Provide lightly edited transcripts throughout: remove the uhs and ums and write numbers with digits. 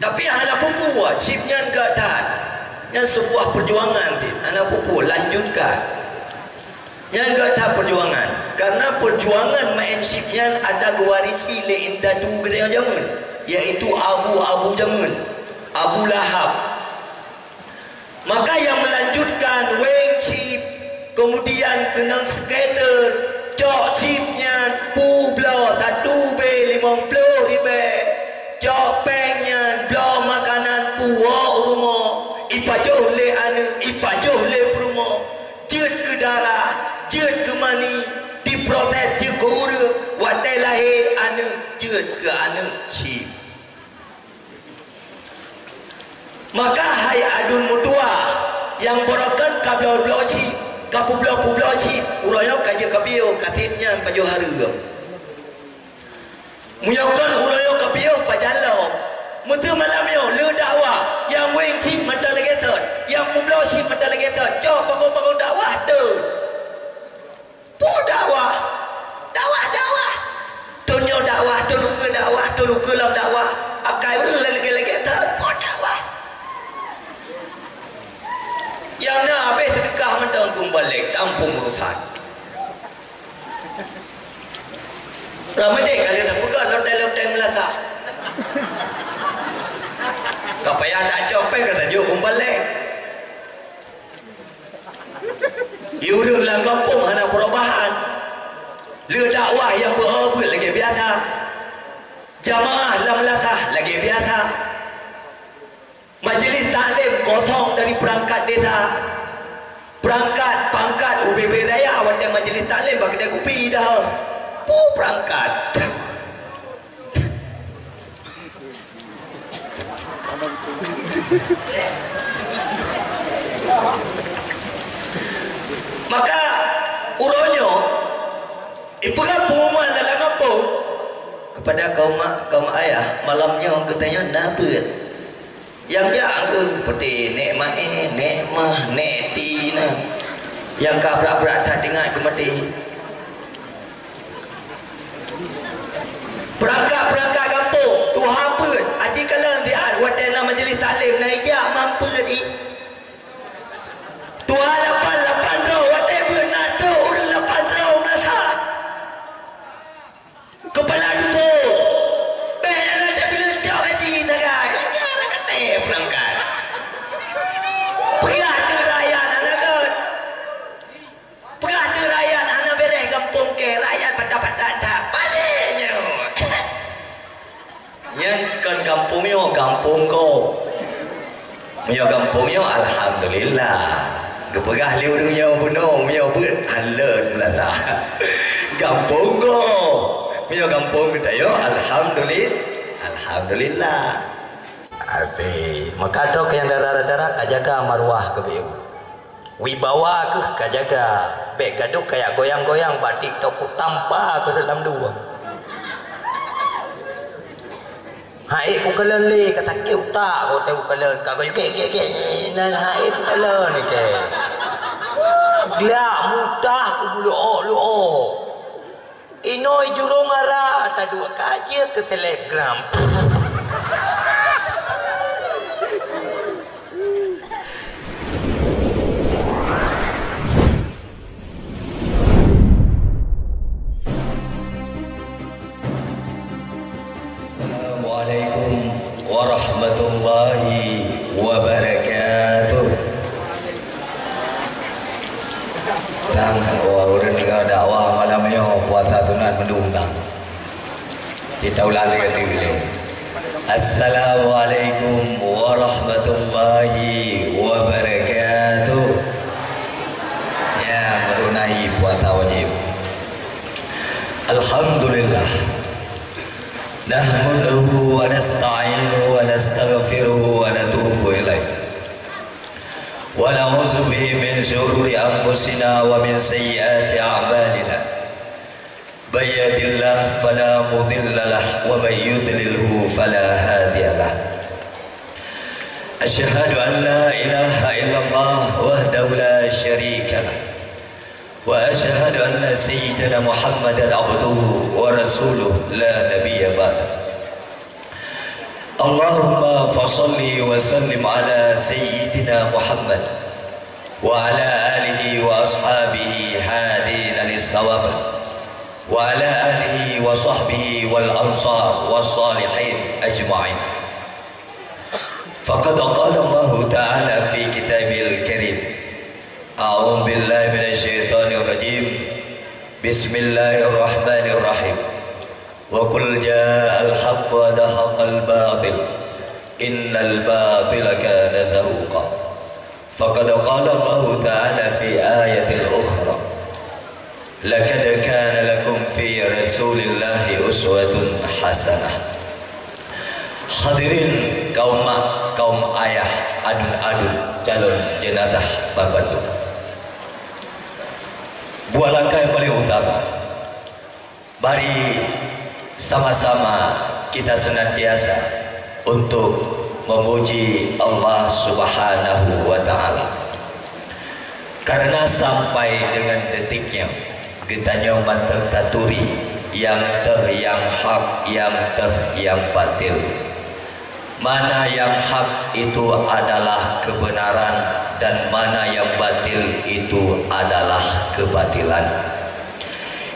Tapi anak pupu wajibnya enggak tahan. Yang sebuah perjuangan ni, anak pupu lanjutkan. Yang enggak tahan perjuangan. Karena perjuangan mainshipnya ada gewarisi le indadu gede jamun, yaitu Abu Jamun, Abu Lahab. Maka yang melanjutkan weng chip, kemudian kenang skater, cok chipnya, pu blow, 1 be 50 ribe. Cok pengnya, blow makanan puwa rumah, ipajoh le ane, ipajoh le rumah, jet ke darah, jet ke mani, diproses je ke ura, watai lahir ane, jet ke ane cip. Maka hai adun mutua yang borokan kablau cip, kapu blau cip, urayau kaje kapiau katitnya pajo harga. Muyakan urayau kapiau pajalau. Mutu malam yo le dakwah yang weng cip mata legetot, yang publau cip mata legetot. Jom bangun dakwah tu. Pu dakwah. Tunyo dakwah, tuluke lam dakwah. Akai uru legetot, pu dakwah. Yang nak habis sedekah mentang balik tampung urusan. Ramai kali nak buka lontai melata. Kau payah nak copeng kata jauh balik. Iurung dalam kampung ada perubahan. Le dakwah yang berebut lagi biasa. Jamaah dalam melata lagi biasa. Majlis taklim kosong dari perangkat desa. Perangkat pangkat UBB Raya awak dan majlis taklim bagi dia kopi dah. Perangkat. Maka uronyo ipagapuman dalam apa kepada kaum ayah malamnya orang katanya nabut yang dia seperti nekmah nektina yang kabrak-berat tak dengar kemati perangkat kampung tu hapun aji kalang dia wadana majlis taklim naik jak mampu di tu 88 roh wadai benar tu urang 8 roh nasa kepala tu bela dia bila jauh haji tagai negara kata perangkat pergata rakyat anak kan pergata rakyat anak beres kampung ke rakyat pada tak baliknya yang ikan kampung kau mio kampung yo alhamdulillah kepegah liu dunia bunuh mio ber alert melata kampung kau mio kampung kita yo alhamdulillah arti maka tu yang darah kajaga marwah ke biu wibawa ke kajaga bek gaduk kayak goyang-goyang batik toku tanpa ke dalam dua. Hai ukalan le kata ke utak kau tahu ukalan kau ke nan hai ukalan ni ke dia mudah ku lu inoi jurung arah tak dua kaji ke telegram Assalamualaikum warahmatullahi wabarakatuh. Orang dengar dakwah malamnya puasa tunan mendunggang. Kita ulang lagi dulu. Assalamualaikum warahmatullahi wabarakatuh. Ya, menunaikan puasa wajib. Alhamdulillah. Nahmaduhu wa nasta'inuhu wa nastaghfiruhu wa natubu ilaih wa na'udzu bihi min shururi anfusina wa min sayyiati a'malina may yahdihillahu fala mudilla lahu wa may yudlilhu fala hadiya lahu asyhadu an la ilaha illallah wahdahu la syarika lahu wa asyhadu anna sayyidana Muhammadan abduhu wa rasuluhu la nabiyya ba'da. Allahumma salli wa sallim ala sayyidina Muhammad wa ala alihi wa ashabihi hadina lis-sawab wa ala alihi wa sahbihi wal ansar was salihin ajma'in. Faqad qala Allah ta'ala fi kitabil karim. A'udzu billahi minasy syaithanir rajim. Bismillahirrahmanirrahim. Wa qul ja'al haqq wa zahaqal batil. Innal batila kana zahuqa. Faqad qala Allah ta'ala fi ayatil ukhra. Laqad kana lakum fi Rasulillahi uswatun hasanah. Hadirin kaum mak, kaum ayah, adun-adun calon jenazah Babatu. Buah langkah yang paling utama, mari sama-sama kita senantiasa untuk memuji Allah Subhanahu wa Ta'ala. Karena sampai dengan detiknya getanya manteng taturi yang yang hak, yang yang batil. Mana yang hak itu adalah kebenaran dan mana yang batil itu adalah kebatilan.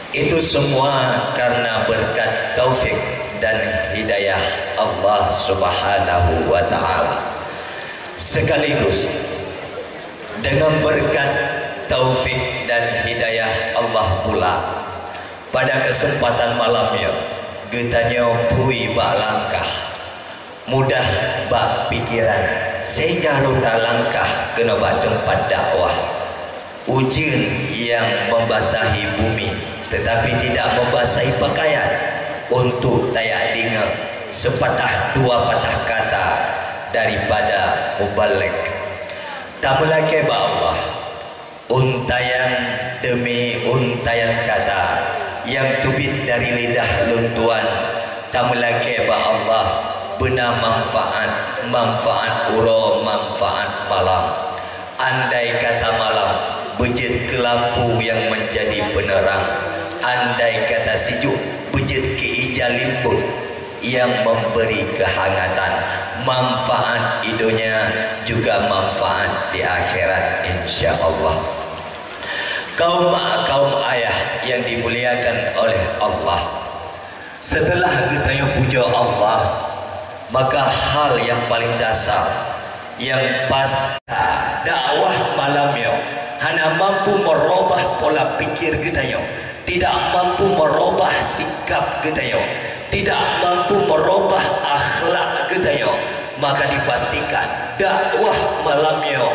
Itu semua karena berkat taufik dan hidayah Allah Subhanahu wa Ta'ala. Sekaligus dengan berkat taufik dan hidayah Allah pula, pada kesempatan malamnya getanya bui bak langkah, mudah bak pikiran, sehingga ruta langkah kena bak tempat dakwah. Ujian yang membasahi bumi tetapi tidak membasahi pakaian, untuk tayak dengar sepatah dua patah kata daripada mubalik. Tak melaki ba Allah, untayan demi untayan kata yang tubit dari lidah luntuan. Tak melaki ba Allah, benar manfaat uro, manfaat malam. Andai kata malam bejit ke lampu yang menjadi penerang, andai kata sejuk bejit ke ija limput yang memberi kehangatan. Manfaat hidupnya juga manfaat di akhirat insya-Allah. Kaum ayah yang dimuliakan oleh Allah, setelah kita puja Allah, maka hal yang paling dasar yang pasti dakwah malamnya hanya mampu merubah pola pikir kita, tidak mampu merubah sikap kita, tidak mampu merubah akhlak kita, maka dipastikan dakwah malamnya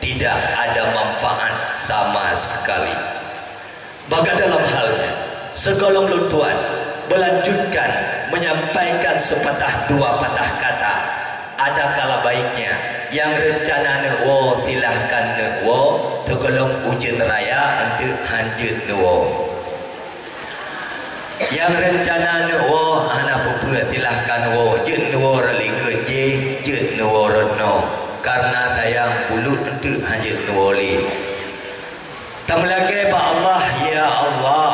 tidak ada manfaat sama sekali. Maka dalam halnya segolong luntuan melanjutkan menyampaikan sepatah dua patah kata, ada kala baiknya yang rencana newo tilahkan newo tegolong ujian raya untuk hanjut newo. Yang rencana newo anak bubur tilahkan wo jen newo rali kerja jen newo reno, karena tayang bulut untuk hanjut newo li. Tak lagi ba Allah, ya Allah,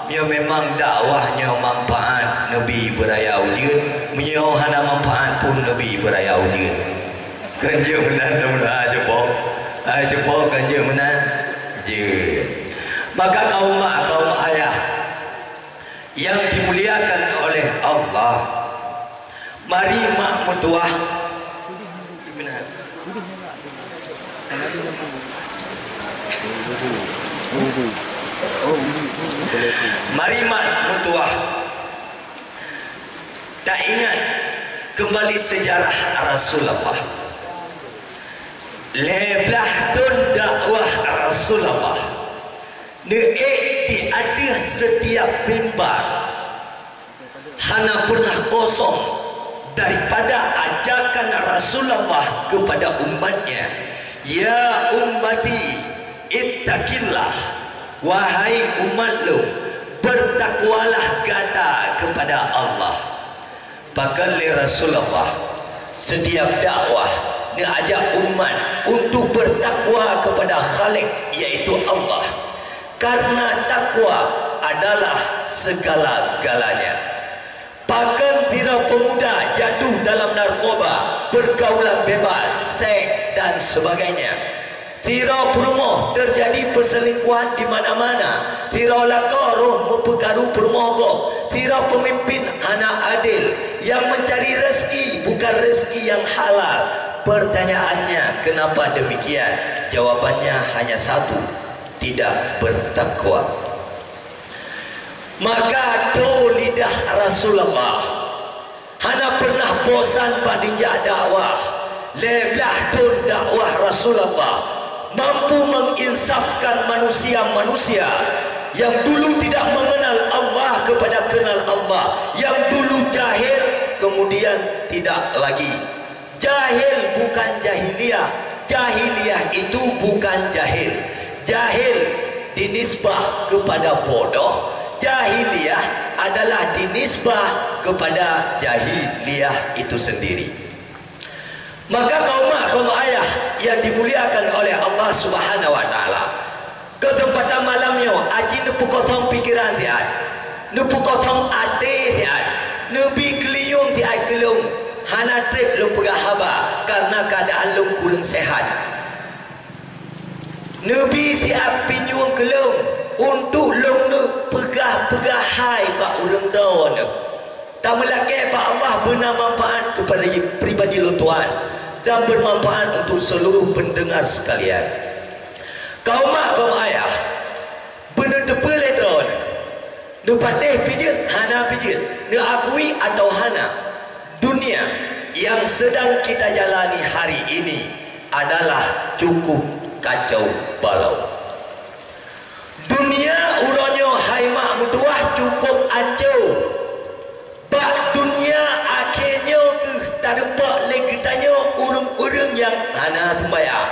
dia memang dakwahnya manfaat Nabi beraya ujian, menyo hana manfaat pun Nabi beraya ujian. Kerja menan dah cepo kerja menan je. Maka kaum mak, kaum ayah yang dimuliakan oleh Allah, mari mak mutuah mari mak mutuah tak ingat kembali sejarah Rasulullah. Leblah tun dakwah Rasulullah di ada setiap mimbar hana pernah kosong daripada ajakan Rasulullah kepada umatnya. Ya ummati ittaqillah, wahai umatlu, bertakwalah kata kepada Allah. Bahkan Rasulullah setiap dakwah dia ajak umat untuk bertakwa kepada Khalik, yaitu Allah. Karena takwa adalah segala-galanya. Bahkan tidak pemuda jatuh dalam narkoba, pergaulan bebas, seks dan sebagainya. Tirau perumoh, terjadi perselingkuhan di mana-mana. Tirau laka roh mempengaruhi perumoh. Tirau pemimpin anak adil yang mencari rezeki, bukan rezeki yang halal. Pertanyaannya, kenapa demikian? Jawabannya hanya satu, tidak bertakwa. Maka do lidah Rasulullah hana pernah bosan badinja dakwah. Leblah tun dakwah Rasulullah mampu menginsafkan manusia-manusia yang dulu tidak mengenal Allah kepada kenal Allah, yang dulu jahil kemudian tidak lagi. Jahil bukan jahiliyah, jahiliyah itu bukan jahil. Jahil dinisbah kepada bodoh, jahiliyah adalah dinisbah kepada jahiliyah itu sendiri. Maka kaum mak, kaum ayah yang dimuliakan oleh Allah Subhanahu wa taala, kesempatan malamnya aji nepu kotong pikiran tiad, nepu kotong ade tiad, nebi keliyung tiad kelung, hana trip lu pegah haba karena keadaan lu kurang sehat. Nebi tiap pinyung kelung untuk lu pegah hai pak urang daun. Tak melaki pak Allah benar manfaat kepada pribadi lu Tuhan dan bermanfaat untuk seluruh pendengar sekalian. Kaum mak, kaum ayah, benar tepel ledron. Nu patih pijit, hana pijit. Nu akui atau hana. Dunia yang sedang kita jalani hari ini adalah cukup kacau balau. Dunia uronyo hai mak mutuah cukup acau. Bak dunia akhirnya ke tadempak lagi tanya urung-urung yang hana tembayang,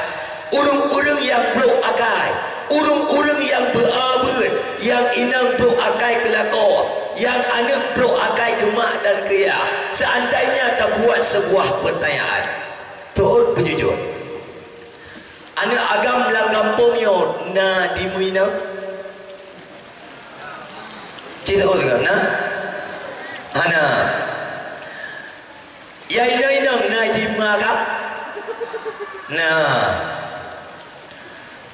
urung-urung yang belum akai, urung-urung yang berabad, yang inang belum akai kelakor, yang anak belum akai ke mak dan ke ya. Seandainya tak buat sebuah pertanyaan, turut berjujur, anak agam belang kampungnya na dimuina cerita orang na hana ya inang na dimarap nah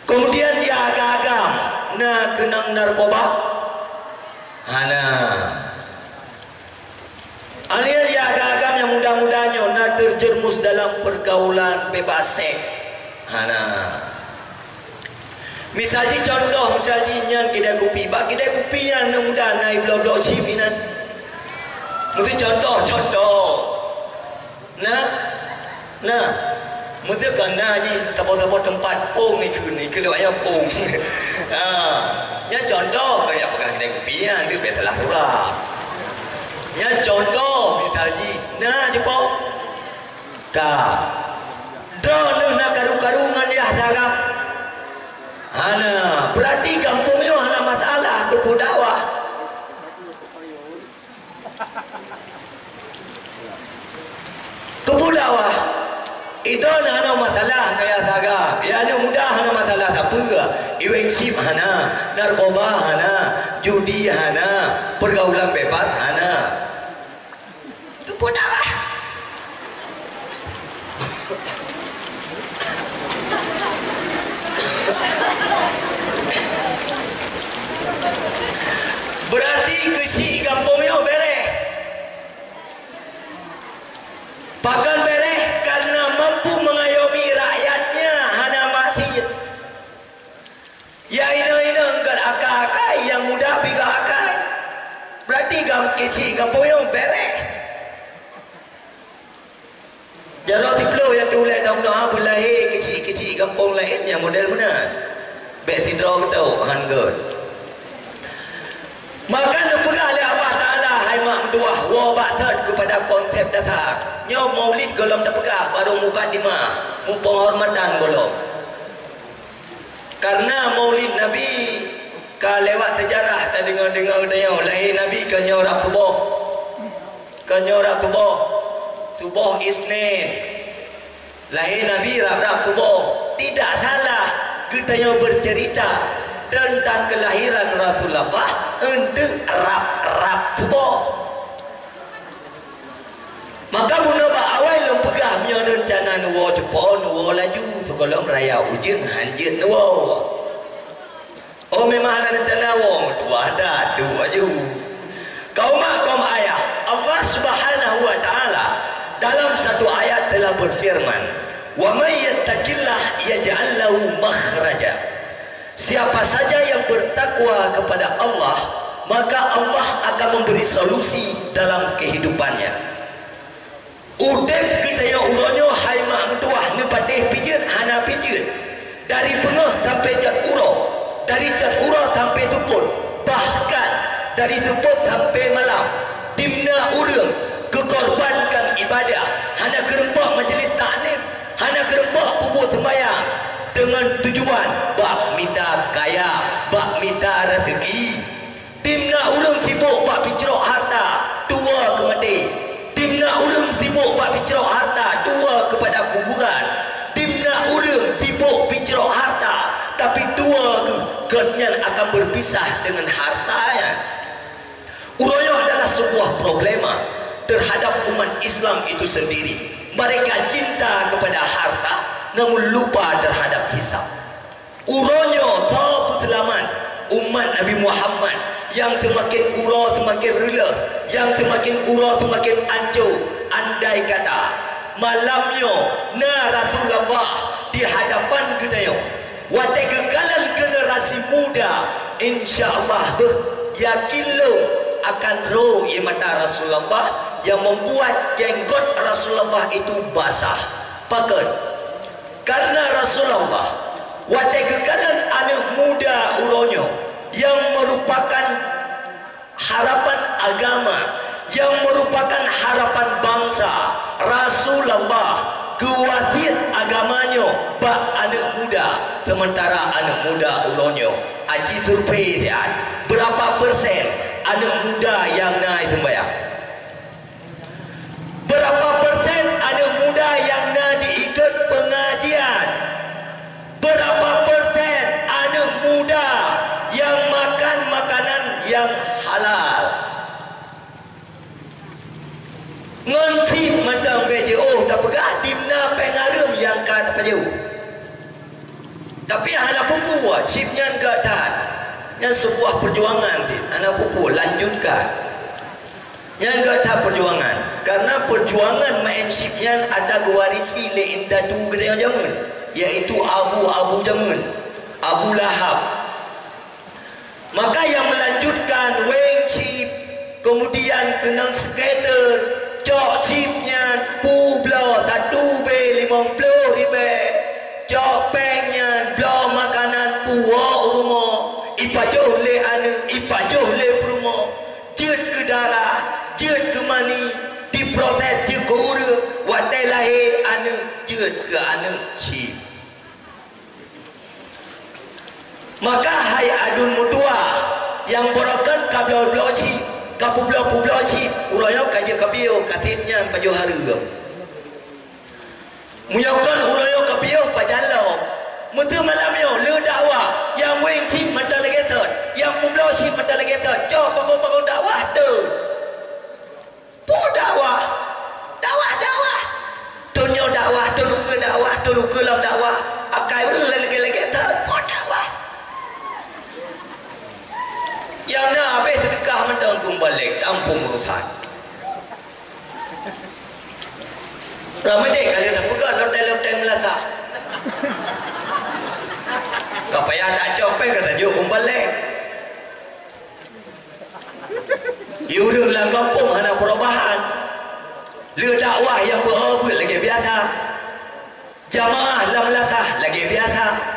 kemudian ya agam na kenang narkoba hana alias ya agam yang mudah-mudahnya na terjerumus dalam pergaulan bebas seks hana. Misalnya contoh, misalnya kedai kopi, bak kedai kopi yang mudah naik blok-blok ciminan. Mesti contoh. Nah, mesti kena je tapo-tapo tempat pung ni kalau ayam pung. Ya contoh kerja pegang kedai kopi yang dia betul lah pula. Ya contoh misalnya, nah jepok, drone nak karu-karungan dia harap. Hana, berarti kampungnya hana masalah ke dakwah. Kebudawah itu hana masalah kaya taga. Ya ni mudah hana masalah tak apa. Iwensip hana, narkoba hana, judi hana, pergaulan bebas hana. Kebudawah. Berarti kesi kampungnya bereh. Bahkan bereh karena mampu mengayomi rakyatnya hana mati. Ya ina enggak akal-akal yang mudah biga akal. Berarti kesi kampungnya bereh. Jarang tiplo yang tulis dalam doa bulahi kesi kampung lain yang model benar. Beti draw tahu hanggur. Maka nepegah oleh Allah Ta'ala hai mak menduah wabatat kepada konsep datang nyo maulid golong terpegah baru mukadimah penghormatan golong karena maulid Nabi ka lewat sejarah tak dengar tanya lahir Nabi ke nyorak tubuh Isnin lahir Nabi rap tubuh tidak salah kita yang bercerita tentang kelahiran Rasulullah untuk rap tubuh. Maka munabak awal yang pegah menyoda na nuwo cepo nuwo laju sekolah raya ujian hanjit nuwo. Oh memang ada tenawong dua ada dua ju. Kaum ayah Allah Subhanahu wa taala dalam satu ayat telah berfirman, "Wa may yattaqillah yaj'al lahu makhraja." Siapa saja yang bertakwa kepada Allah, maka Allah akan memberi solusi dalam kehidupannya. Udep gedaya uronyo hai mak mentuah ngepatih pijit hana pijit. Dari bengah sampai jat uro, dari jat uro sampai tuput, bahkan dari tuput sampai malam. Dimna urang kekorbankan ibadah, hana gerembak majlis taklim, hana gerembak pubuh sembahyang dengan tujuan bak minta kaya, bak minta rezeki. Timna urang sibuk bak picrok harta, tua ke mati. Timna urang sibuk bak picrok harta, tua kepada kuburan. Timna urang sibuk picrok harta, tapi tua kenyan akan berpisah dengan hartanya. Uroyo adalah sebuah problema terhadap umat Islam itu sendiri. Mereka cinta kepada harta namun lupa terhadap hisab. Uronyo tahu putelaman umat Nabi Muhammad yang semakin uro semakin rela, yang semakin uro semakin ancur. Andai kata malamnya na Rasulullah di hadapan kedaya watai kekalan generasi muda, insya-Allah yakin lo akan roh mata Rasulullah yang membuat jenggot Rasulullah itu basah pakat. Karena Rasulullah watai kekalan anak muda uronyo yang merupakan harapan agama, yang merupakan harapan bangsa. Rasulullah kuatir agamanya bak anak muda, sementara anak muda uronyo aji survei dia berapa persen anak muda yang naik sembahyang, berapa persen anak muda yang naik diikut pengajian, berapa persen anak muda yang makan makanan yang halal. Ngonsi mandang BJO tak pegah timna pengarum yang kan paju. Tapi anak pupu chipnya enggak tahan. Yang sebuah perjuangan anak pupu lanjutkan. Yang enggak tahan perjuangan. Karena perjuangan main chipnya ada gewarisi le inda tu gede jamun, yaitu Abu Jamun, Abu Lahab. Maka yang melanjutkan weng chip, kemudian kenang skater, cok chipnya publo 1B50 ribe, cok pengnya blo makanan puwa urumo, ipajoh le anu, ipajoh le perumo, jet ke darah, jet ke mani, diproses je ke ura, watai lahir anu, jet ke anu chip. Maka hai adun mutua yang borokan kabel bloci, kapu bloci, uraya kaje kapio katitnya paju harga. Muyakan uraya kapio pajalo. Mutu malamnya le dakwah yang wing chip mata legetot, yang bloci mata legetot. Jom bangun dakwah tu. Pu dakwah. Tunyo dakwah, tuluke lam dakwah. Akai urang lege-legetot, pu dakwah. Yang nak habis sedekah mentanggung balik tampung urusan. Ramai dek kali dah pegang lontai-lontai melata. Kau payah tak copeng kata jom balik. Iurang dalam kampung ada perubahan. Le dakwah yang berebut lagi biasa. Jamaah dalam melata lagi biasa.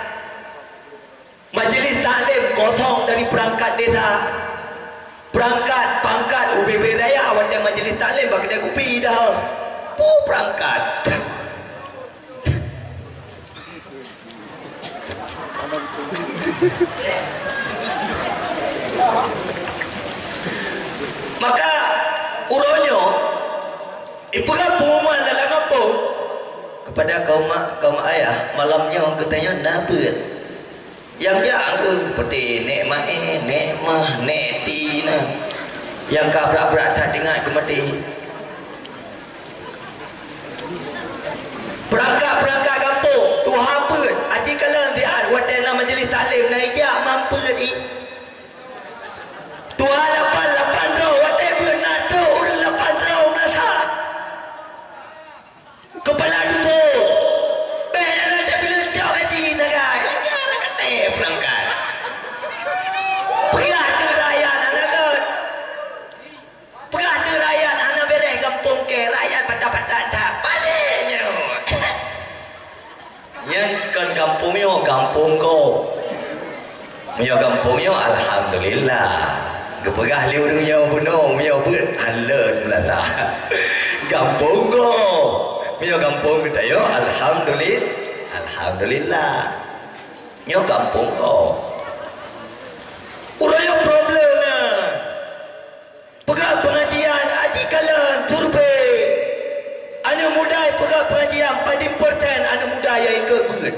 Majlis taklim kosong dari perangkat desa, perangkat pangkat UBB Raya awak dan majlis taklim bagi dia kopi dah. Perangkat. Maka uronyo ipukan pengumuman dalam kampung kepada kaum ayah malamnya orang katanya nabut. Yang dia angka seperti nekmah netina yang kau berat-berat tak dengar kemati perang apa ni? Tua 88 tahun, wadah benar tu, orang 8 tahun rasa. Kepala tutup. Benar tak bila jauh haji tagai. Lega kata pelanggan. Pergi ke rakyat anak kan. Pergi ke rakyat anak beres kampung ke rakyat patah-patah tak baliknya. Yang kan kampung yo kampung ko. Yo kampung yo alhamdulillah. Kepegah liu dunia bunuh yo ber alert belaka. Kampung ko. Yo kampung kita yo alhamdulillah. Yo kampung ko. Urang yang problemnya. Pegah pengajian aji kalan survei. Anak muda pegah pengajian 40% anak muda yang ikut berat.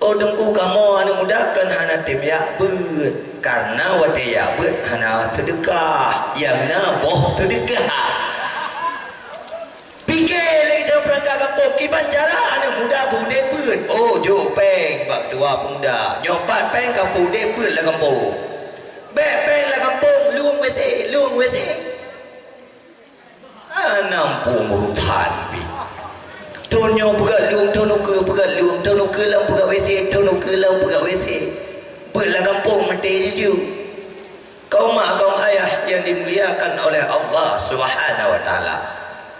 Oh dengku kamu anak muda kan hana tim ya berat. Karena wadah ya berat hana sedekah. Yang na boh sedekah. Fikir lagi dalam perangkat kampung. Kiban cara anak muda budek berat. Oh jok peng bak dua pemuda. Nyopat peng kau budek berat lah kampung. Bek peng lah kampung. Luang WC. Nampung urutan pi. Tonyo pegat luang, tonuke pegat luang, tonuke lang pegat WC, tonuke lang pegat WC. Belah kampung mati je. Kaum mak, kaum ayah yang dimuliakan oleh Allah Subhanahu wa taala.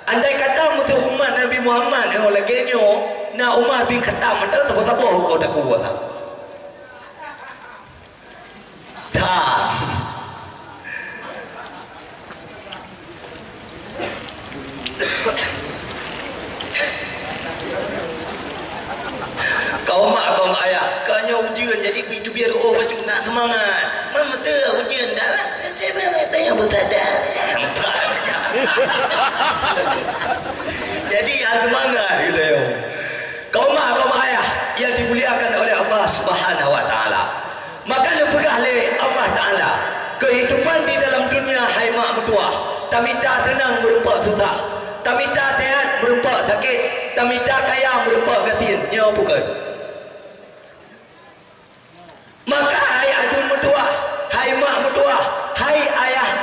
Andai kata mutu umat Nabi Muhammad oleh genyo, na umat bi kata mata tabo-tabo kau tak kuat. Tak. Kau mak kau ayah kanya ujian jadi itu biar macam nak semangat. Mama tu ujian dah lah. Saya yang bersadar. Jadi semangat gitu. Kau mak kau ayah yang dimuliakan oleh Allah Subhanahu wa taala. Maka lepegah oleh Allah taala kehidupan di dalam dunia hai mak mertua. Tamita senang berupa susah. Tamita sehat berupa sakit. Tamita kaya berupa gatin. Ya bukan. Maka hai adun mertua, hai mak mertua, hai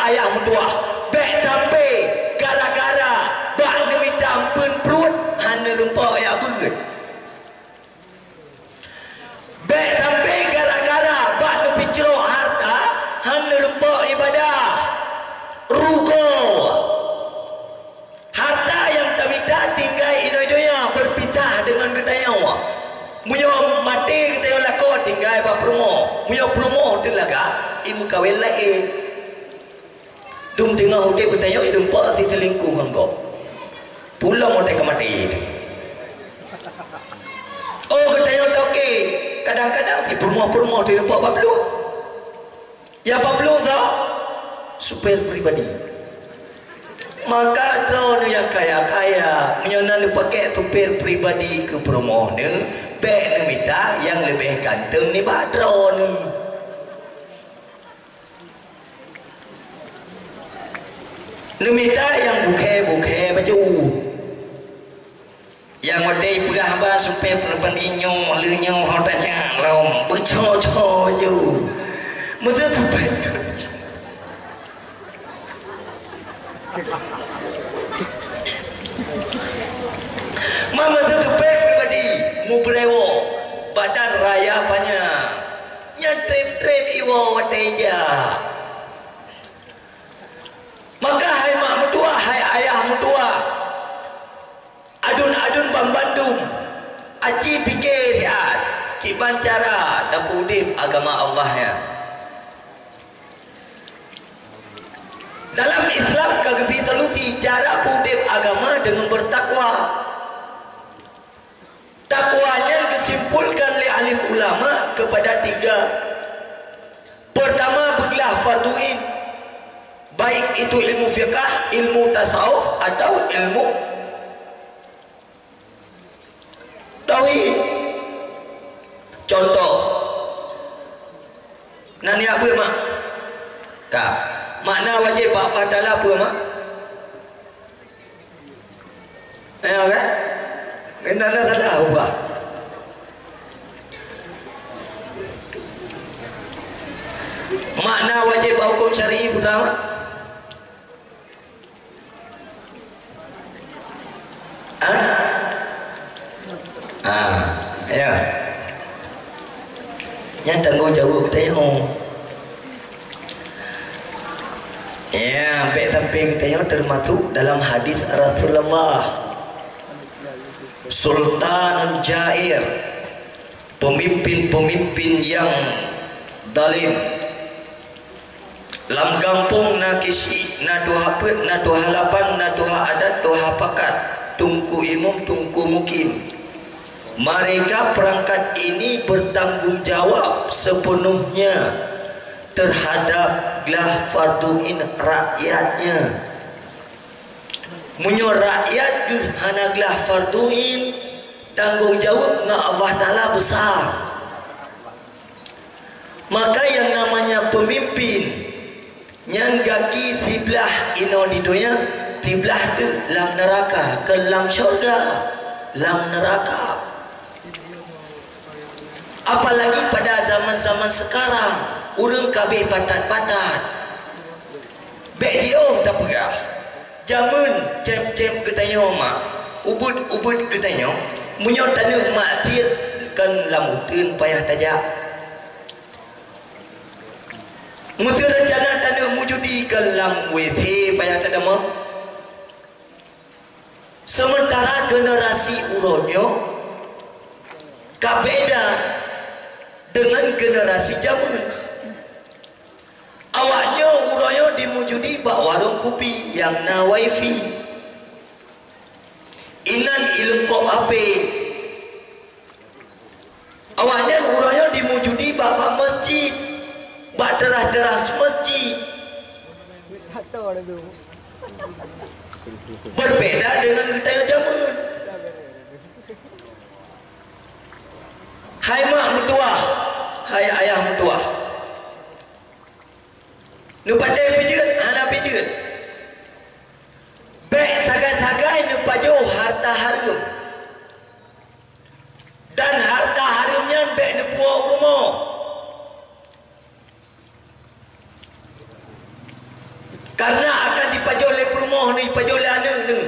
ayah mertua. Bek sampai gara-gara bak nemita ampun perut hana rumpah ya berat. Bek sampai gara-gara bak nepi cerok harta hana rumpah ibadah. Ruko. Harta yang tamita tinggal inoy-inoy berpisah dengan ketayau. Munyo mati ketayau lako tinggal ba promo. Munyo promo tu laga imu kawin lain. Dum tengah hotel ketayau idum pak si selingkuh engkau. Pulang hotel ke mati. Oh ketayau toke. Kadang-kadang si promo di tempat bablu. Ya bablu tau. Supir pribadi. Maka drone yang kaya-kaya menyonan pakai supir pribadi ke promo ni bek ni minta yang lebih ganteng ni bak drone ni minta yang buke baju yang wadai pegah ba supir pribadi nyo leunya hotak jang lom beco-co je mesti supir Mama tu supir pribadi mu berewo badan raya banyak yang trip iwo wateja. Maka hai mak mertua, hai ayah mertua, adun-adun Bandung, aci fikir sihat, ciban cara dapudip agama Allah ya. Dalam Islam kagak solusi cara pudip agama dengan bertakwa. Takwanya disimpulkan oleh alim ulama kepada 3. Pertama beglah farduin. Baik itu ilmu fiqh, ilmu tasawuf atau ilmu tauhid. Contoh. Nani apa mak? Kak. Makna wajib apa adalah apa mak? Ayo kan? Kita dah salah ubah. Islam? Ya. Yang tanggung jawab tengok. Ya, sampai samping tengok termasuk dalam hadis Rasulullah. Sultan Jair, pemimpin-pemimpin yang zalim. Lam kampung na kisi na tuha pet na tuha lapan na tuha adat tuha pakat tungku imum tungku mukim. Mereka perangkat ini bertanggung jawab sepenuhnya terhadap gelah farduin rakyatnya. Munyo rakyat ke hana gelah farduin, tanggung jawab ngak Allah Ta'ala besar. Maka yang namanya pemimpin yang gaki tiblah ino di dunia, tiblah tu lam neraka, ke lam syurga, lam neraka. Apalagi pada zaman-zaman sekarang, urang kabeh patat-patat. Bek dia tak pegah. Jamun cem-cem ketanya mak, ubud ketanya, munyo tanya mak tiat kan lamutin payah tajak. Mutu rencana tanda mujudi kelam WP payah tak ada. Sementara generasi uronyo kabeda dengan generasi zaman. Awaknya uronyo dimujudi bak warung kopi yang na wifi. Inan ilengkop HP. Awaknya uronyo dimujudi bak masjid. Bak deras-deras masjid. Berbeda dengan kita yang zaman. Hai mak mertua, hai ayah mertua. Nu pandai pijut, hana pijut. Bek tagai-tagai nu pajo harta harum. Dan harta harumnya bek nu puak rumah. Karena akan dipajol oleh perumah ni, dipajol oleh anak ni.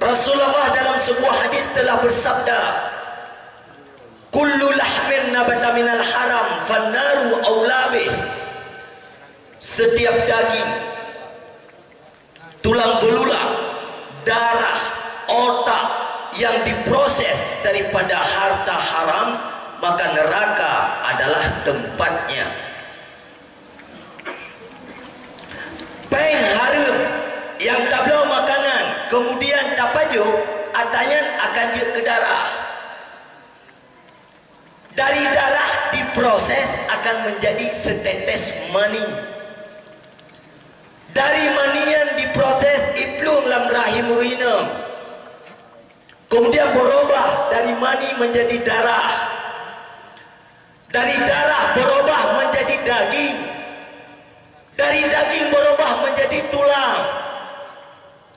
Rasulullah dalam sebuah hadis telah bersabda, kullu lahmin nabata minal haram fannaru aulabih. Setiap daging, tulang belulang, darah, otak yang diproses daripada harta haram, maka neraka adalah tempatnya. Peng harum yang tak belum makanan, kemudian tak pajo, adanya akan dia ke darah. Dari darah diproses akan menjadi setetes mani. Dari mani yang diproses iplung dalam rahim urinum. Kemudian berubah dari mani menjadi darah. Dari darah berubah menjadi daging. Dari daging berubah menjadi tulang.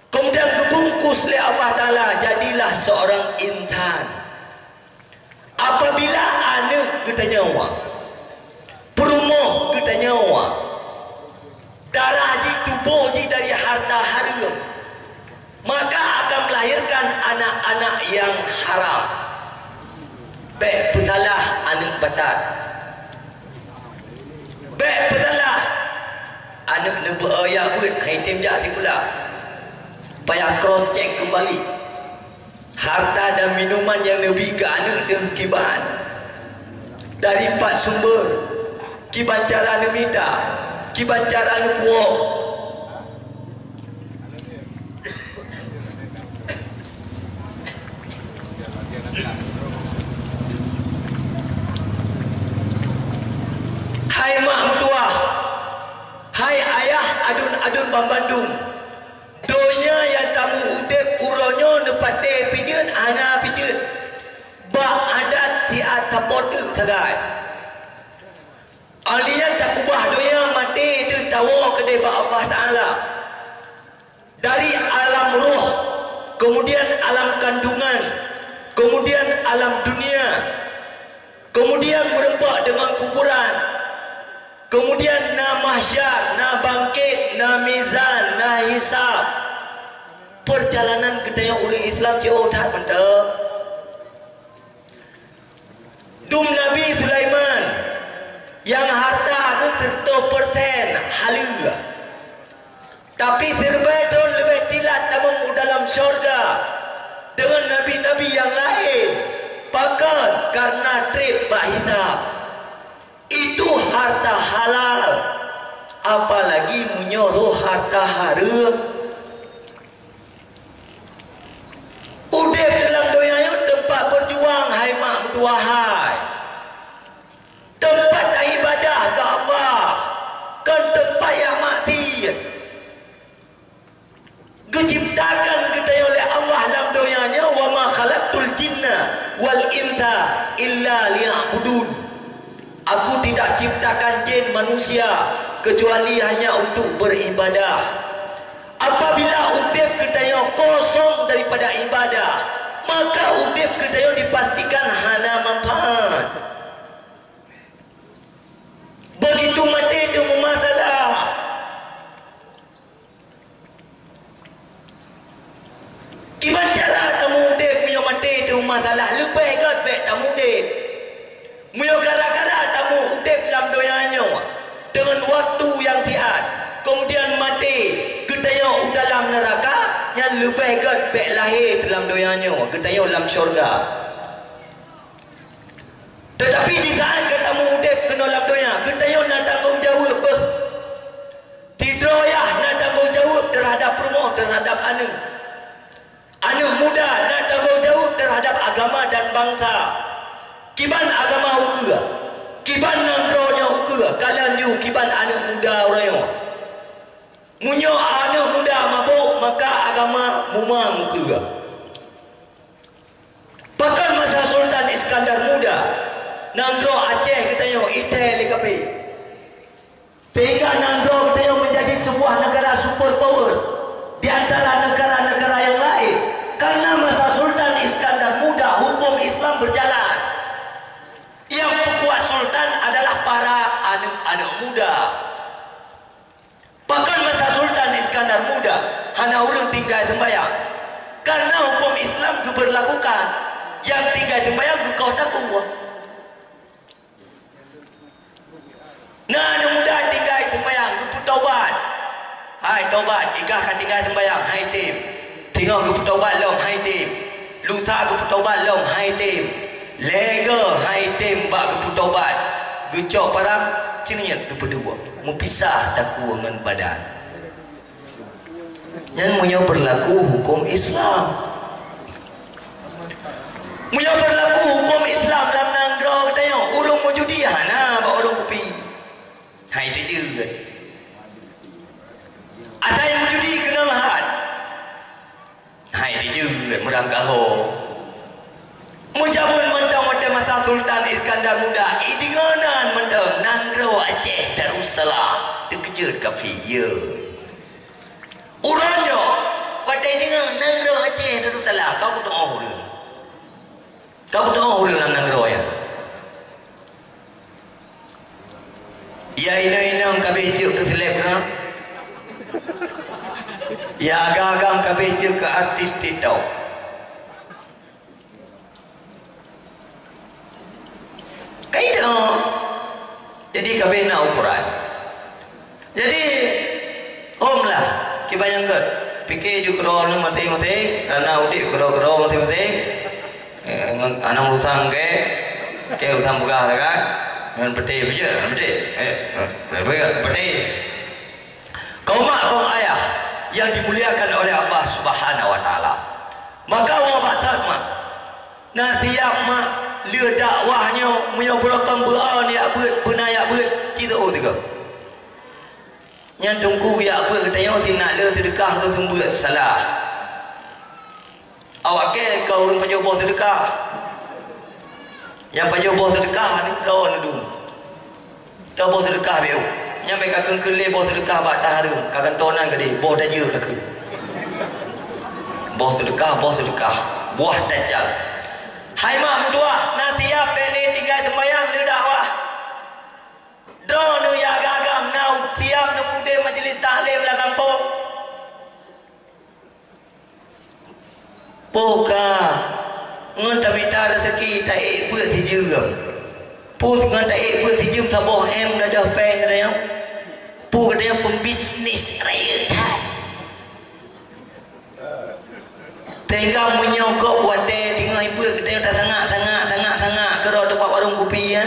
Kemudian kebungkus oleh Allah Ta'ala, jadilah seorang insan. Apabila anak kita nyawa, perumah kita nyawa, darah ji tubuh ji dari harta haram, maka akan melahirkan anak-anak yang haram. Baik petalah anak batat, baik petalah anak nebu ayah pun haitim jati pula. Payah cross check kembali harta dan minuman yang Nabi ke anak dan kiban dari 4 sumber. Kiban cara nemida, kiban cara nepuak. Hai mak mertua, hai ayah adun-adun Bandung. Donya yang tamu udep uronyo nepate pijun ana pijun. Ba adat ti atapotu sagai. Alian tak kubah donya mati tu tawo kedai ba Allah Taala. Dari alam roh, kemudian alam kandungan, kemudian alam dunia, kemudian berempat dengan kuburan. Kemudian nama mahsyar, na bangkit, na mizan, na hisab. Perjalanan kita yang orang Islam jauh tak mantap. Dum Nabi Sulaiman yang harta itu tertutup perten halia. Tapi terbetul lebih tilat namun dalam syurga dengan nabi-nabi yang lain. Bahkan karena trip bak hitam itu harta halal, apalagi menyuruh harta haram. Udip dalam dunia tempat berjuang, hai mak mertua hai. Tempat ibadah ke Allah, kan tempat yang mati. Diciptakan kita oleh Allah dalam dunianya, wa ma khalaqtul jinna wal insa illa liya'budun. Aku tidak ciptakan jin manusia kecuali hanya untuk beribadah. Apabila udip kita yang kosong daripada ibadah, maka udip kita yang dipastikan hana manfaat. Begitu mati itu masalah. Gimana cara kamu udip punya mati itu masalah? Lebih kan baik kamu udip. Punya gara-gara kamu udip dalam dunianya dengan waktu yang tiad, kemudian mati kita yang dalam neraka, yang lebih kan baik lahir dalam dunianya, kita yang dalam syurga. Tetapi di saat kita udip kena dalam dunia, kita yang nak tanggung jawab tidak ya nak tanggung jawab terhadap rumah, terhadap anak muda, nak tanggung jawab terhadap agama dan bangsa. Kiban agama ukur, kiban nangkronya ukur, kalian ju kiban anak muda orangnya. Munyo anak muda mabuk, maka agama mumang ukur. Bahkan masa Sultan Iskandar Muda, nangkro Aceh kita yo itel lekapi. Sehingga nangkro kita yo menjadi sebuah negara super power di antara negara-negara yang lain. Karena masa Sultan Iskandar Muda hukum Islam berjalan. Yang pekuat sultan adalah para anak-anak muda. Bahkan masa Sultan Iskandar Muda hanya orang tinggal sembahyang. Karena hukum Islam diberlakukan, yang tinggal sembahyang kau takut. Nah, anak muda tinggal sembahyang, kau taubat. Hai taubat, ikah akan tinggal sembahyang, hai tim. Tinggal kau taubat lom, hai tim. Luta kau taubat lom, hai tim. Lega hai tembak ke putobat gecok parang cinian tu berdua memisah taku dengan badan yang punya berlaku hukum Islam, punya berlaku hukum Islam dalam nanggrau tengok urung mau judi hana bawa urung kopi hai tu je ada yang mau judi kena lahat hai tu je merangkaho Mujabun mentang pada masa Sultan Iskandar Muda, idinganan mentang nanggrau Aceh Darussalam terkejut kafi ya. Urangnya pada idingan nanggrau Aceh Darussalam kau betul orang. Kau betul orang dalam nanggrau ya. Ya ina kabeh juk ke selebgram. Ya agak-agam kabeh juk ke artis TikTok. Kaidah. Jadi kabeh nak ukuran. Jadi lah kita bayangkan fikir ju kero mati karena udik kero mati anak utang ke utang buka kan dengan peti aja peti kaum mak kaum ayah yang dimuliakan oleh Allah Subhanahu wa taala, maka wa batat nasiap mak lia dakwahnya menyebutkan beran ya benayak kita tiga yang tunggu ya katanya nak le sedekah tu sembut salah awak ke kau orang pejoboh sedekah yang pejoboh sedekah ni kau nadu kau boh sedekah biu yang mereka kengkele boh sedekah bak taharum kakan tonan gede boh daja kakak boh sedekah buah dajjal. Hai mak berdua, nak siap beli tinggal sembahyang dia dakwah. Drone ya gagam nau Poka ngon ta mita rezeki ta buat hijau. Pu ngon ta buat hijau ta boh em ga dah peng dia. Pu dia pembisnis raya thai. Tengah menyokok buat dia dengan ibu dia tak sangat kalau tempat warung kopi ya.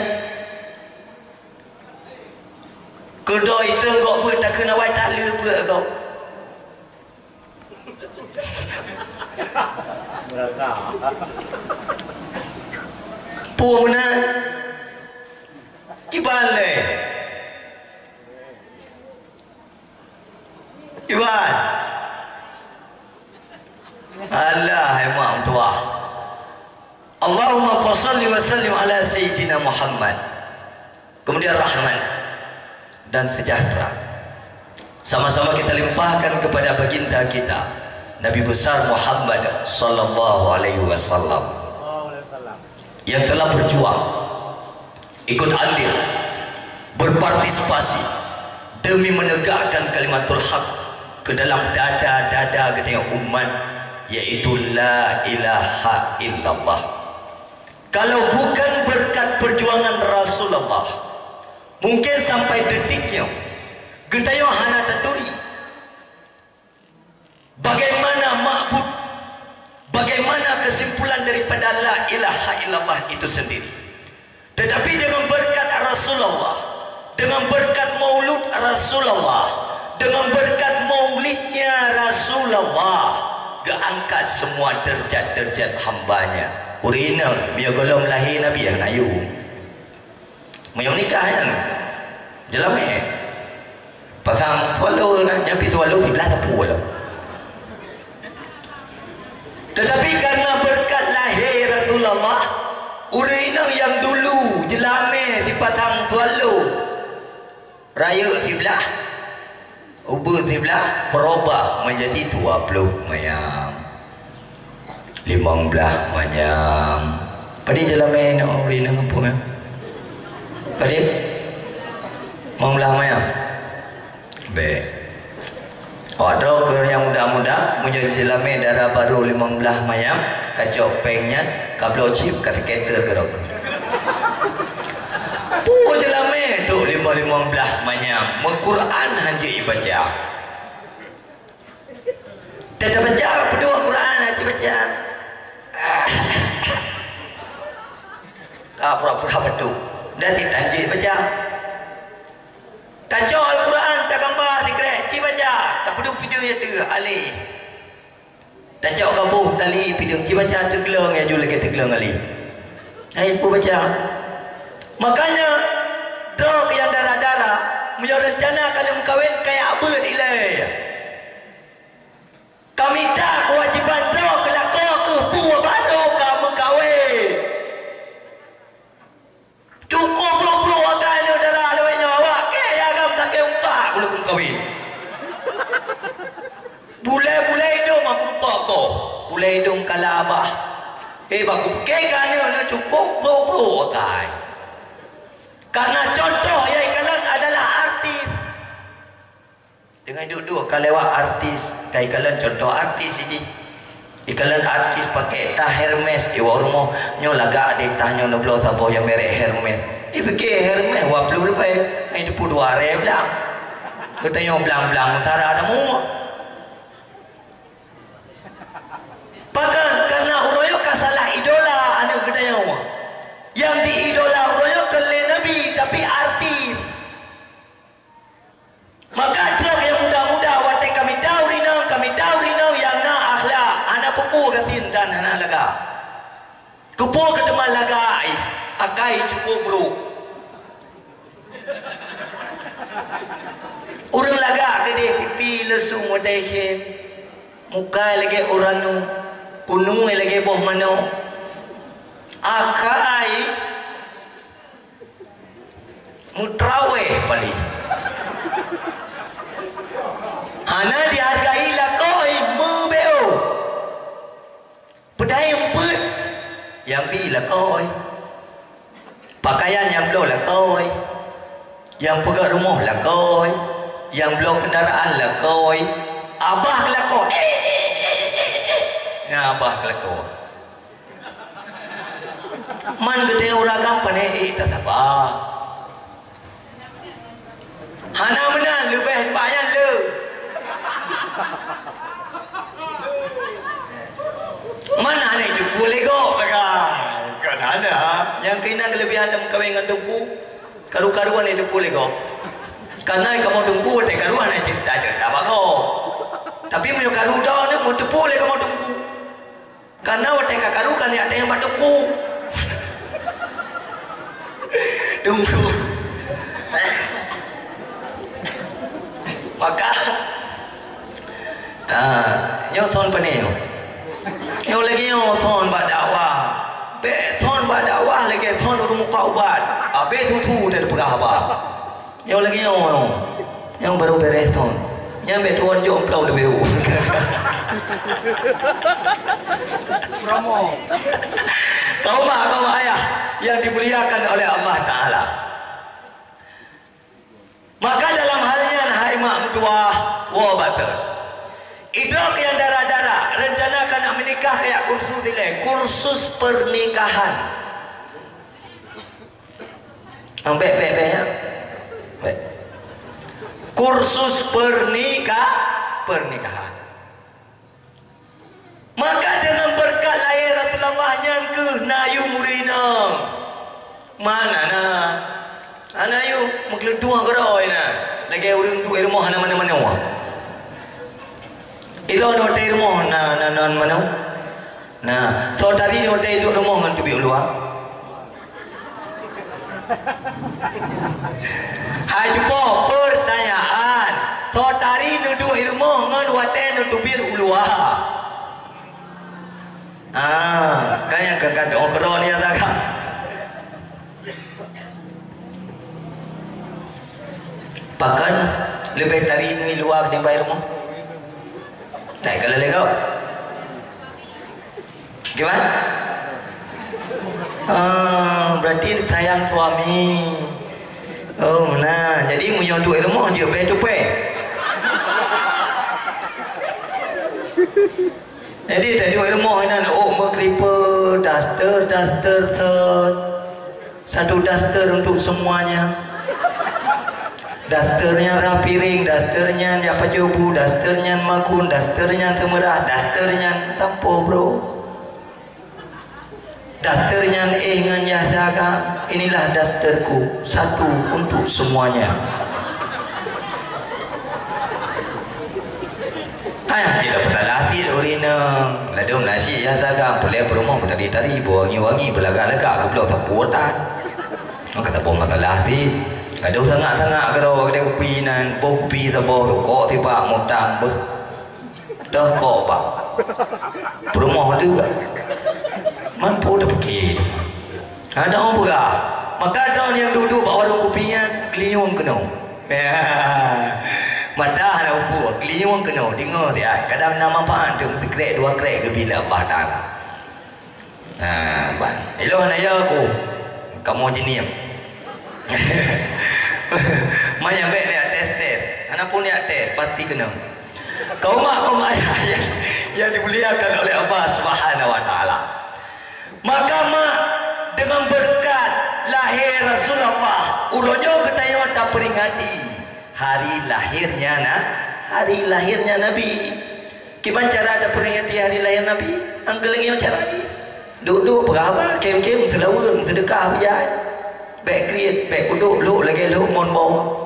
Kedai itu kau buat tak kena wai tak le buat kau. Merasa. Puna ibale. Ibal. Allah imam tua. Allahumma fassalli wa sallim ala sayyidina Muhammad. Kemudian rahmat dan sejahtera sama-sama kita limpahkan kepada baginda kita Nabi besar Muhammad sallallahu alaihi wasallam yang telah berjuang, ikut andil, berpartisipasi demi menegakkan kalimatul haq ke dalam dada-dada gedenya umat, yaitu la ilaha illallah. Kalau bukan berkat perjuangan Rasulullah, mungkin sampai detiknya gedenya hana taturi bagaimana ma'bud, bagaimana kesimpulan daripada la ilaha illallah itu sendiri. Tetapi dengan berkat Rasulullah, dengan berkat maulud Rasulullah, dengan berkat maulidnya Rasulullah, keangkat semua derajat-derajat hambanya. Urina biar golong lahir Nabi yang ayu mayong nikah yang dalam pasang tualu kan, nyampi tualu sebelah tepu lah. Tetapi karena berkat lahir Rasulullah, urina yang dulu jelame di pasang tualu raya sebelah ubur sebelah berubah menjadi 20 mayam 15 mayam. Padi jelame nak urina apa ya? Padi mau belah mayam be ada ke yang muda-muda menjadi jelame darah baru 15 mayam kacau pengnya kablo chip kata keter gerok pu jelame tu 15 mayam Quran hanya baca tidak baca berdua Quran hanya baca pura-pura betul dah tidak hanya baca kacau Al-Quran tak gambar dikrek ci baca tak perlu video ya tu ali tak jauh kabuh tali video ci baca tegeleng ya jul lagi tegeleng ali hai pu baca. Makanya dok yang darah-darah punya rencana kalau kawin kayak apa ilai kami tak kewajiban dok kelakar ke pu baru kamu kawin cukup bro akan darah lewatnya awak belum kawin. Bule-bule hidung aku lupa kau. Bule hidung kala abah. Baku kan na cukup bro kai. Karena contoh yang ikalan adalah artis. Dengan duduk kalau lewat artis, kai ikalan contoh artis ini. Ikalan artis pakai tah Hermes, iwa rumah nyo laga ada tahnya no blow tabo yang merek Hermes. Pakai Hermes 20 rupiah. Ini 22 bilang. Kita yang belang-belang utara ada semua. Bahkan karena uroyo kasalah idola anak kita yang diidola uroyo kele Nabi tapi artis. Maka truk yang muda-muda wate kami tahu rino yang na akhlak anak pupu katin dan anak laga. Kupu ketemu laga akai cukup bro. Orang laga ke dia pipi lesu modai ke muka lagi orang nu kunung lagi boh mano akai mutrawe bali hana dihargai lakoi mubeo pedai emput yang bi lakoi pakaian yang belum lakoi yang pegang rumah lakoi yang blok kendaraan lah koi abah lah koi Abah kelako. Man gede uragam panai tetap hana mana lebih banyak le. Mana ni jumpa lego kan ada yang kena kelebihan dalam kawin dengan tumpu karu-karuan itu pun lego. Karena kamu tumpu te karuan ni cerita bago. Tapi mu karu dah ni mu tumpu le kamu tumpu. Karena wate karu kan ada yang tumpu. Tumpu. Maka nyaw thon paneo. Nyaw lagi nyaw thon ba dakwah. Be thon ba dakwah lagi thon uru muka ubat. Be tu dari pegah ba. Nyaw lagi nyaw baru beres thon. Nyaw be tuan jom plau de beu. Promo. Kau ayah yang dimuliakan oleh Allah Ta'ala. Maka dalam halnya hai mak mertua wabata. Idrak yang darah-darah rencanakan nak menikah kayak kursus pernikahan. Baik. Kursus pernikahan. Maka dengan berkat lahir telawahnya ke nayu murina. Mana nak? Anak you mungkin dua keroi na. Lagi orang tu rumah mana wah. Ilo note rumah na mana. Nah, so tadi note itu rumah ngan tu biulu ah. Hai jumpa pertanyaan. So tadi nudu rumah ngan wate nudu biulu ah. Kaya kata orang kerana ni ada. Bahkan lebih dari ini luar yang bayar rumah. Naik kalau legau. Gimana? Berarti sayang suami. Oh, nah, jadi munyo duit rumah je bayar cupai. Jadi tadi duit rumah ni clipper, duster, satu duster untuk semuanya. Dasternya rapiring, dasternya apa jobu, dasternya makun, dasternya temerah, dasternya tampo bro. Dasternya ingan jaga. Inilah dasterku, satu untuk semuanya. Ayah tidak pernah latih urina. Ladung nasi jaga, boleh berumah bertari-tari, wangi-wangi, belaga-lega, kebelah tapuatan. Maka tak boleh kata latih. Ada sangat-sangat kalau ada upinan, bopi sabor, kok tiba mutang ber, dah kok pak, berumah juga, mampu dah pergi, ada orang berah, maka ada yang duduk bawa warung kopinya, keliung kena, madah lah upu, keliung kena, dengar dia, kadang nama pandang, tikrek dua krek ke bila batal, elok naya aku, kamu jenis. Maya baik dia tes. Anak pun dia tes pasti kena. Kaum ayah yang dimuliakan oleh Allah Subhanahu Wa Taala. Maka mak dengan berkat lahir Rasulullah, ulunyo ketanya tak peringati hari lahirnya Nabi. Gimana cara ada peringati hari lahir Nabi? Anggelnya cara ni. Duduk berapa? Kem-kem selawun sedekah biar. Baik kriat, baik kuduk, lu lagi lu mon bau.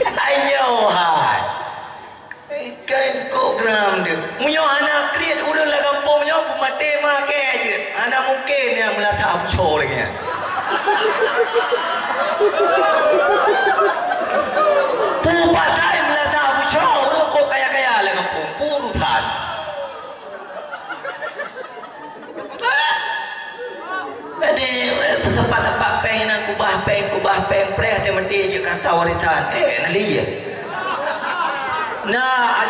Ayo hai. Kan program dia. Munyo anak kriat urang lah kampung nyo pemate make je. Anak mungkin yang melata abco lagi. Pupatai melata abco, urang kok kaya-kaya lah kampung purutan. Jadi tempat-tempat pengen kubah peng pres dia mesti je kata warisan. Nali je. Nah,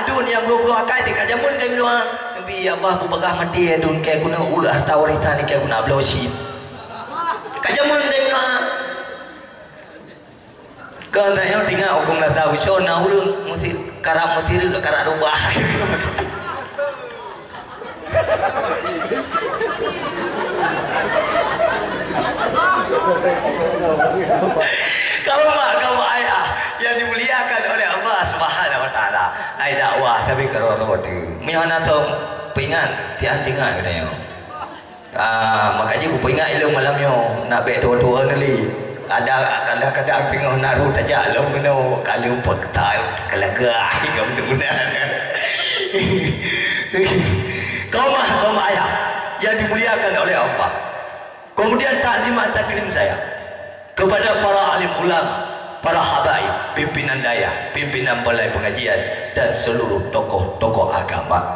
adun yang belum akai di kajamun kai minua. Nabi Allah bu bagah mati adun kai guna urah ta warisan kai guna blosi. Kajamun kai minua. Kau tanya tinggal hukum dah tahu so nak urang mesti karak mesti ke karak rubah. Kau mak kau ayah yang dimuliakan oleh Allah Subhanahu Wa Taala. Ai dakwah tapi kerana tu. Miana tu pingat tiang tinggal katanya. Makanya aku ingat ilmu malamnya nak baik tua-tua ni. Ada kadang-kadang tengok naruh tajak long kena kalau pot ketai kalau gah hingga mudah-mudahan. Kau mah ayah yang dimuliakan oleh Allah. Kemudian takzimat takrim saya kepada para alim ulama, para habaib, pimpinan daya, pimpinan balai pengajian dan seluruh tokoh-tokoh agama.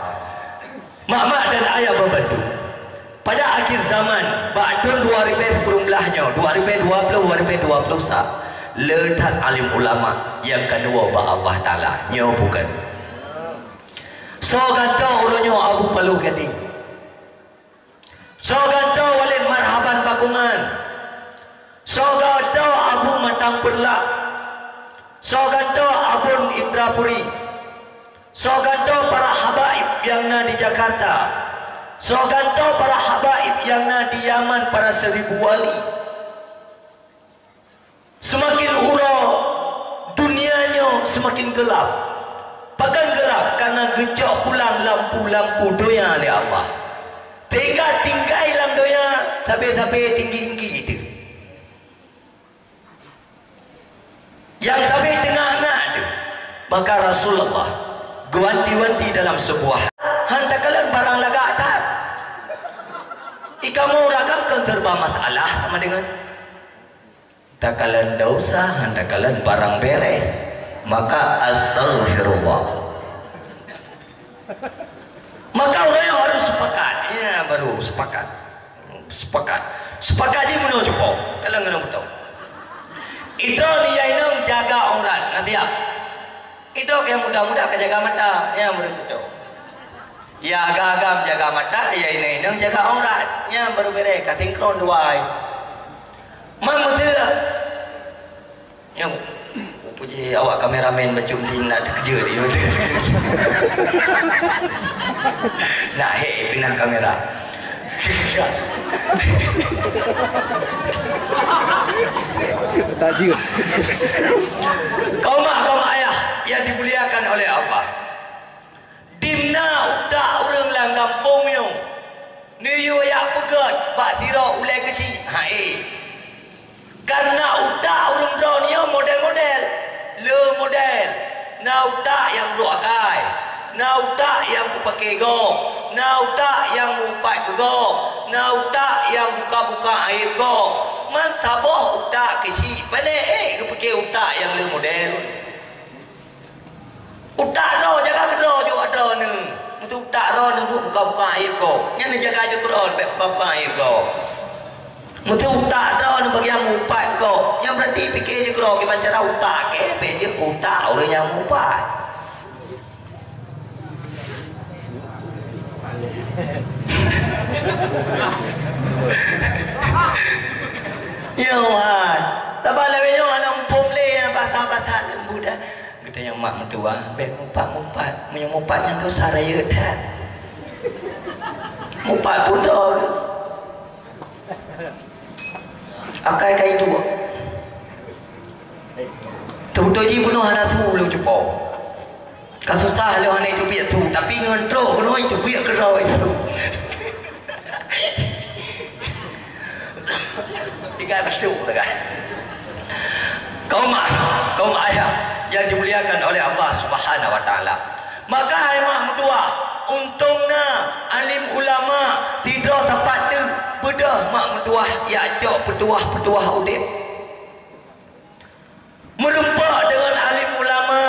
Mak-mak dan ayah membantu. Pada akhir zaman, Ba'dun 2000 perumlahnya 2020-2021 letak alim ulama yang kedua ba Allah Ta'ala nya bukan. So kata orangnya Abu Palu Gading. So kata Walid Marhaban Pakungan. So kata Abu Matang Perlak. So kata Abun Indrapuri. So kata para habaib yang na di Jakarta. So kata para habaib yang na di Yaman, para 1000 wali. Semakin hura dunianya semakin gelap. Bahkan gelap karena gejok pulang lampu-lampu doya oleh Allah. Tinggal dalam doya tapi tinggi-tinggi itu. Yang tapi tengah-tengah itu. Maka Rasulullah ganti-ganti dalam sebuah hantar kalian barang lagak tak. Ikamu ragamkan terbang masalah sama dengan tak kalian dosa hantar kalian barang bere maka astagfirullah. Maka orang yang harus sepakat ya baru sepakat dia menuju pau kalian kena betul itu dia yang jaga orang nanti ya itu yang mudah-mudah ke jaga mata ya baru cocok. Ya agak-agak jaga mata, ya ini jaga auratnya baru bere katingkron dua. Mam betul. Yang puji awak kameramen macam ni nak kerja dia betul. Nah, pindah kamera. Tajir. Kaum ayah yang dimuliakan oleh Allah. Dimna udah orang lang kampungnya ni you ya pegat bak tira ulai kesi karena udah orang dunia model-model le model na udah yang luakai na udah yang pakai go na udah yang upai go na udah yang buka-buka air go man taboh udah kesi balik pakai udah yang le model. Utak roh jaga roh juga ada ni. Mesti utak roh ni buka-buka air kau. Yang jaga juga roh buka-buka air kau. Mesti utak roh ni bagi yang upat kau. Yang berarti fikir juga roh gimana cara utak ke? Beje utak orang yang upat. Ya Tuhan. Tak boleh yang anak pumle yang batah-batah lembu dah. Kita yang mak mentua, baik mumpat, punya mumpatnya kau saraya dah. Mumpat bodoh. Akai kai tu. Tu ji bunuh anak tu lu cepo. Kasus sah lu anak itu biar tu, tapi ngontrol bunuh itu biar kerau itu. Tiga betul kan? Kaum ayah yang dimuliakan oleh Allah Subhanahu Wa Taala. Maka hai mak mentua, untungnya alim ulama tidak tepat tu bedah mak mentua ya ajak petuah-petuah udip. Merumpak dengan alim ulama,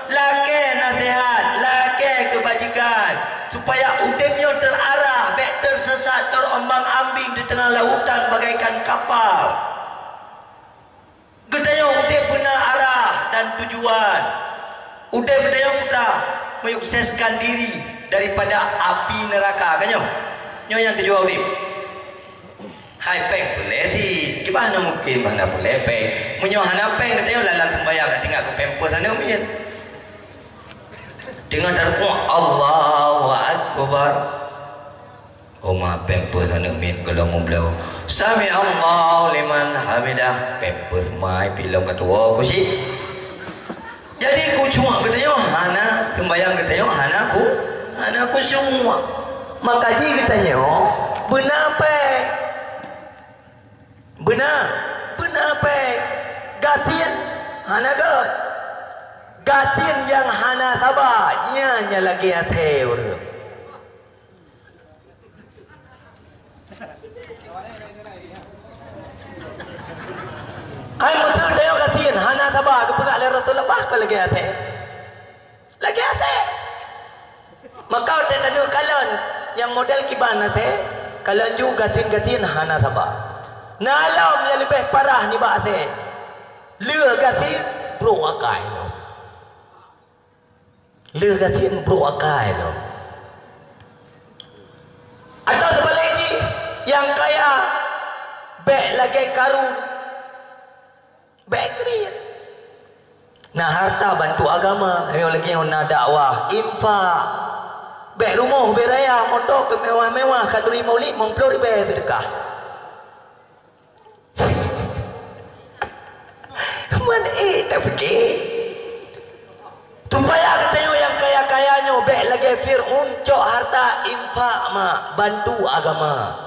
laki nasihat, laki kebajikan supaya udipnya terarah, baik tersesat, terombang-ambing di tengah lautan bagaikan kapal. Gedaya udip benar arah dan tujuan. Udip gedaya putra menyukseskan diri daripada api neraka. Kan nyo? Nyo yang tujuan udip. Hai peng boleh di mana mungkin mana boleh pe. Munyo hana pe katanya lalang sembayang tinggal ke pempes sana umin. Dengan darku Allahu Akbar. Oma pempes sana umin kalau mau beliau. Sami Allahu liman hamidah. Pempes mai pilau ketua ku si. Jadi ku cuma katanya hana sembayang katanya hana ku semua. Maka ji katanya benar pe. Benar pe. Gatin hana god. Gatin yang hana tabanya nya lagi ateu. Hai mutul dayo gatin hana tabah ke pegak lera tu lepas ke lagi ateu. Lagi ateu. Maka udah tanya kalian yang model kiban ateu, kalian juga gatin hana tabah. Nalam yang lebih parah ni bak ateu. Lừa gatin bro akai lo. Lừa gatin bro akai lo. Atau sebaliknya yang kaya bek lagi karun, bek green. Nah harta bantu agama, ayo lagi yang nak dakwah, infak. Bek rumah, bek raya, motor ke mewah-mewah, kaduri maulid, mempelur bek sedekah. Man tak fikir. Supaya katanya yang kaya-kayanya bek lagi Fir'un cok harta infak mak bantu agama.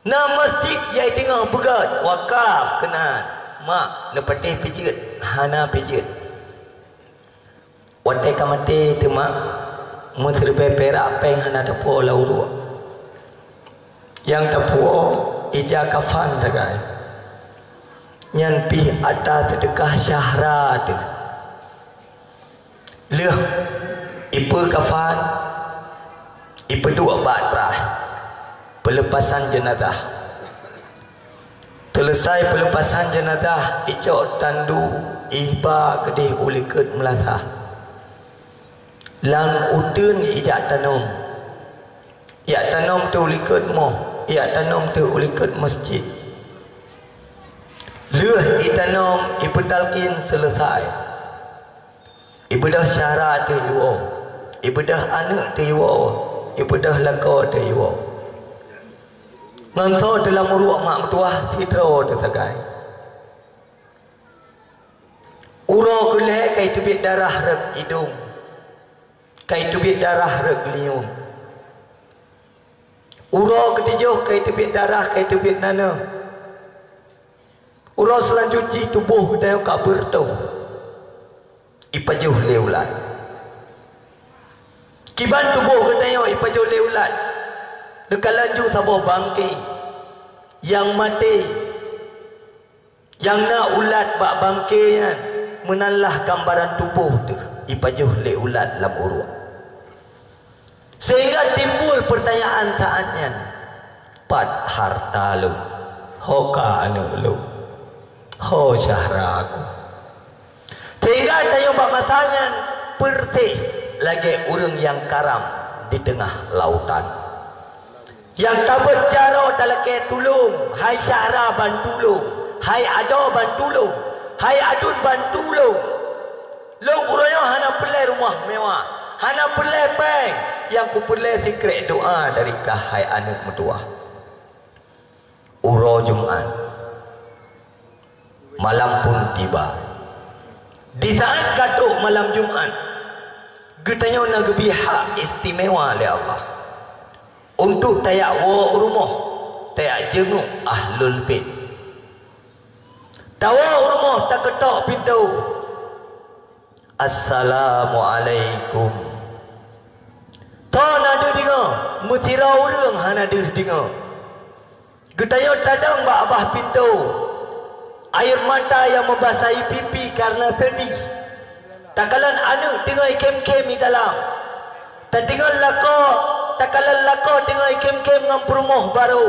Nah masjid yang tengah begat wakaf kena mak nepetih pijit hana pijit. Watai kamati tu mak mutir perak peng hana tepo lauru. Yang tepo ija kafan tagai. Nyan pi ada sedekah syahra tu. Leh ipa kafan, ipa dua batrah pelepasan jenazah. Selesai pelepasan jenazah, icok tandu ihba kedih uliket melatah. Lang udun ijak tanum. Ya tanum tu uliket moh, ya tanum tu uliket masjid. Leh itanam ipetalkin selesai. Ibadah syarat tu iwo. Ibadah anak tu iwo. Ibadah laka tu iwo. Nganto dalam ruak mak mertua tidro tu sagai. Uro kuleh kai tubik darah reg hidung. Kai tubik darah reg liung. Uro ketijuh kai tubik darah kai tubik nana. Urang selanjutnya tubuh dan kabur tu ipajuh leulat. Kiban tubuh katanya ipajuh leulat. Dekat lanjut tabuh bangki yang mati yang nak ulat bak bangkinya menalah gambaran tubuh tu ipajuh leulat lam urut. Sehingga timbul pertanyaan taatnya pat harta lu hoka anu lu ho syahra aku. Sehingga ada yang bak matanya pertih lagi urang yang karam di tengah lautan. Yang tak bercara dalam ke tulung, hai syahra bantulung, hai ado bantulung, hai adun bantulung. Long urangnya hana pelai rumah mewah, hana pelai peng, yang ku pelai zikir doa dari kahai anak mertua. Uro Jumat malam pun tiba. Di saat katuk malam Jumat, getanya nak hak istimewa oleh Allah untuk tayak wa rumah, tayak jenguk ahlul bait. Tawa rumah tak ketok pintu. Assalamualaikum. Tak ada dengar, mutira urang hana ada dengar. Getanya tadang bak abah pintu. Air mata yang membasahi pipi karena sedih. Tak kalan anu tengah kem-kem di dalam. Tak tinggal lako, tak kalan lako tengah kem-kem dengan perumah baru.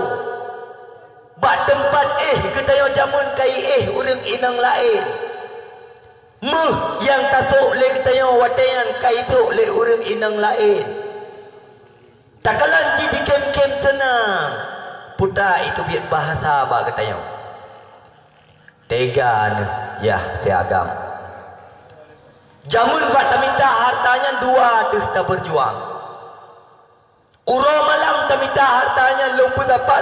Bak tempat ketanya jamun kai urang inang lain. Yang tatuk le ketanya watayan kai tuk le urang inang lain. Tak kalan jadi kem-kem tenang. Puta itu biar bahasa bak ketanya. tega ne ya piagam jamun buat minta hartanya dua deh tak berjuang uro malam tak minta hartanya lumput dapat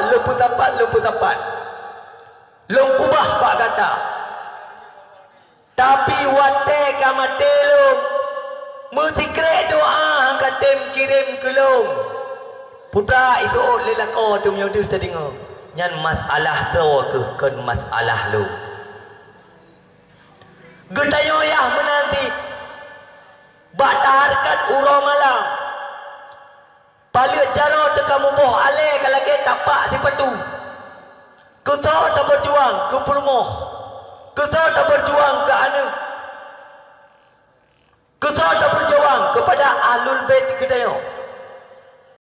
long kubah pak kata tapi wate kamate long mesti krek doa katem kirim kelong putra itu lelako tu menyuduh tadi ngau nyan masalah tu ke kan masalah lu getayo ya menanti batarkat uro malam paling jaro te kamu boh ale kalage tapak di petu kau tak berjuang ke permoh kau tak berjuang ke anu